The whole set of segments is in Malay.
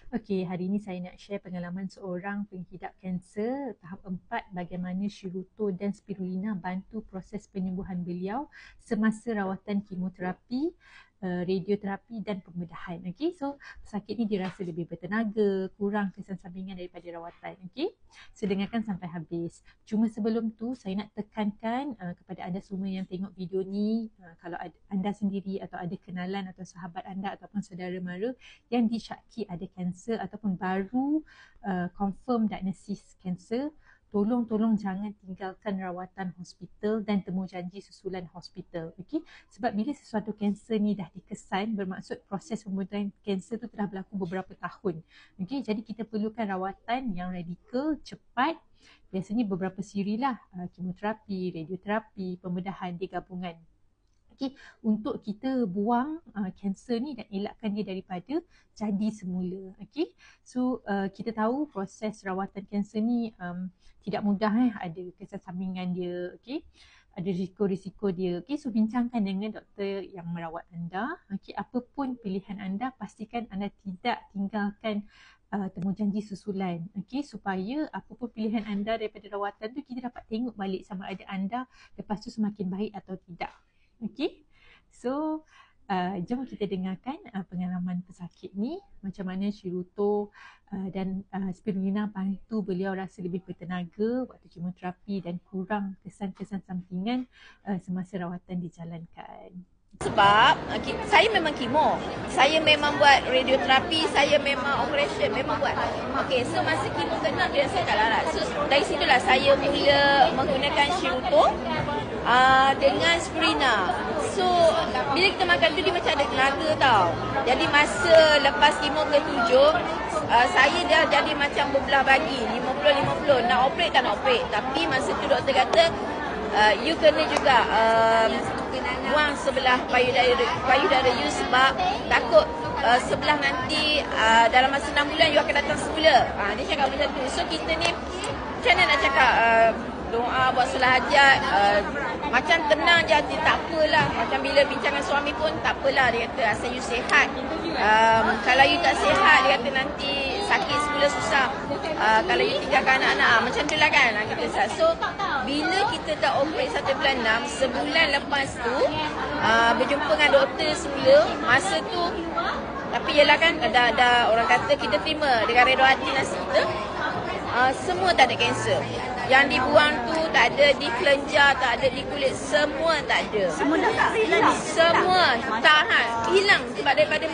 Okey, hari ini saya nak share pengalaman seorang pengidap kanser tahap 4, bagaimana Shirutto dan Spirulina bantu proses penyembuhan beliau semasa rawatan kemoterapi, radioterapi dan pembedahan. Okey, so pesakit ni dirasa lebih bertenaga, kurang kesan sampingan daripada rawatan. Okey, so dengarkan sampai habis. Cuma sebelum tu saya nak tekankan kepada anda semua yang tengok video ni, kalau anda sendiri atau ada kenalan atau sahabat anda ataupun saudara mara yang disyaki ada kanser ataupun baru confirm diagnosis kanser, tolong jangan tinggalkan rawatan hospital dan temu janji susulan hospital. Okey, sebab bila sesuatu kanser ni dah dikesan, bermaksud proses pembunuhan kanser tu telah berlaku beberapa tahun. Okey, jadi kita perlukan rawatan yang radikal, cepat. Biasanya beberapa siri lah, kemoterapi, radioterapi, pembedahan digabungan. Okay, untuk kita buang kanser ni dan elakkan dia daripada jadi semula. Okay, so kita tahu proses rawatan kanser ni tidak mudah, ada kesan sampingan dia. Okay, ada risiko-risiko dia. Okay, so bincangkan dengan doktor yang merawat anda. Okay, apapun pilihan anda, pastikan anda tidak tinggalkan temu janji susulan. Okay, supaya apapun pilihan anda daripada rawatan tu, kita dapat tengok balik sama ada anda lepas tu semakin baik atau tidak. Okay, so jom kita dengarkan pengalaman pesakit ni, macam mana Shirutto dan Spirulina bantu beliau rasa lebih bertenaga waktu kemoterapi dan kurang kesan-kesan sampingan semasa rawatan dijalankan. Sebab saya memang kemo, saya memang buat radioterapi, saya memang operation, memang buat. Okey, so masa kemo kena dia saya tak larat. So dari situlah saya mula menggunakan Shirutto dengan Spirulina. So bila kita makan tu dia macam ada tenaga tau. Jadi masa lepas kemo ke-7, saya dah jadi macam berbelah bagi, 50-50, nak operate tak nak operate. Tapi masa tu doktor kata you kena juga buang sebelah payudara you sebab takut sebelah nanti dalam masa 6 bulan you akan datang semula. Dia cakap macam tu. So kita ni macam mana nak cakap, doa buat solat hajat, macam tenang je hati, tak apalah. Macam bila bincang dengan suami pun tak apalah, dia kata asal you sihat. Kalau you tak sihat, dia kata nanti sakit semula susah. Kalau you tinggalkan anak-anak, macam tu lah kan kita sah. So bila kita dah operate 1 bulan 6, sebulan lepas tu berjumpa dengan doktor semula. Masa tu tapi yelah kan ada orang kata kita terima dengan redha hati nasi kita, semua tak ada kanser. Yang dibuang tu tak ada di kelenjar, tak ada di kulit, semua tak ada. Semua dah tak hilang. Semua tahan, hilang sebab daripada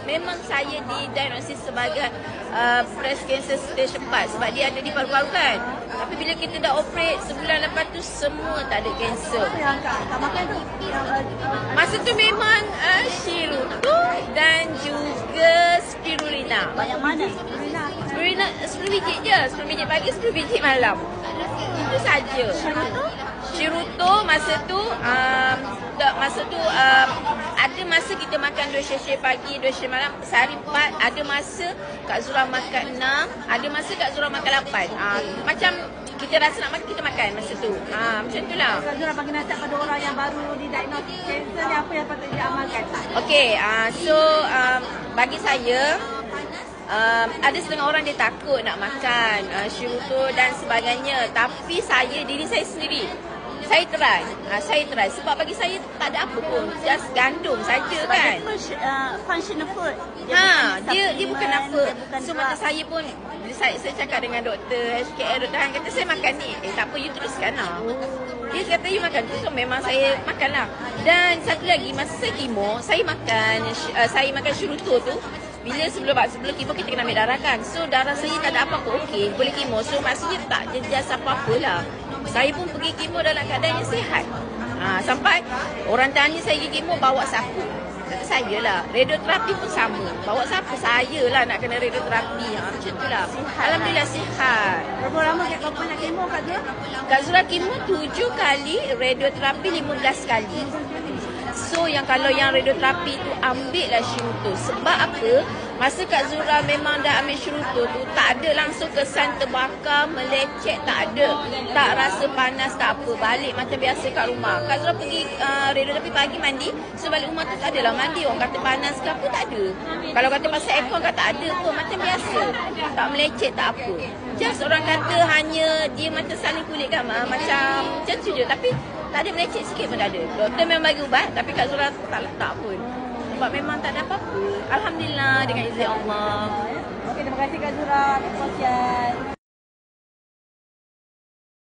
memang saya didiagnosis sebagai breast cancer stage 4 sebab dia ada di paru-paru kan. Tapi bila kita dah operate sebulan lepas tu semua tak ada kanser. Tak makan tu. Masa tu memang Shirutto dan juga Spirulina. Banyak mana? Spirulina 10 biji je, 10 biji pagi, 10 biji malam. Itu saja. Shirutto masa tu ada masa kita makan 2 sachet pagi, 2 sachet malam, sehari 4. Ada masa Kak Zura makan 6, ada masa Kak Zura makan 8. Macam kita rasa nak makan, kita makan masa tu. Macam tu lah. Kak Zura bagi nasihat pada orang yang baru didiagnosis kanser ni, apa yang patut dia amalkan? Okey, so bagi saya, ada setengah orang dia takut nak makan Shirutto dan sebagainya. Tapi diri saya sendiri, saya try sebab bagi saya tak ada apa pun, just gandum saja kan. Functional food. Dia bukan apa. So macam saya pun, bila saya cakap dengan doktor HKL, doktor Han kata saya makan ni. Tak apa, you teruskan lah. Dia kata you makan tu, so memang saya makan lah. Dan satu lagi, masa saya kemo, saya makan Shirutto tu. Bila sebelum kemo kita kena ambil darah kan. So darah saya tak ada apa-apa, okey, boleh kemo. So maksudnya tak jejas apa-apa lah. Saya pun pergi kemo dalam keadaan yang sihat. Sampai orang tanya saya pergi kemo bawa siapa? Kata saya lah. Radioterapi pun sama. Bawa siapa? Saya lah nak kena radioterapi. Macam tu lah. Alhamdulillah sihat. Berapa lama Kak nak kemo Kak Zura? Kak Zura kemo 7 kali, radioterapi 15 kali. So yang kalau yang radioterapi tu ambillah syuruto. Sebab apa? Masa Kak Zura memang dah ambil syuruto tu, tak ada langsung kesan terbakar, melecet, tak ada. Tak rasa panas, tak apa. Balik macam biasa kat rumah. Kak Zura pergi radioterapi pagi mandi, so balik rumah tu tak adalah mandi. Orang kata panas ke apa, tak ada. Kalau kata pasal aircon kan tak ada pun, macam biasa. Tak melecet, tak apa. Just orang kata hanya dia macam saling kulit kan, macam tu je. Tapi tak ada melecet sikit pun tak ada. Doktor memang bagi ubat, tapi Kak Zura tak letak pun. Sebab memang tak ada apa-apa. Alhamdulillah dengan izin Allah. Okey, terima kasih Kak Zura atas perkongsian.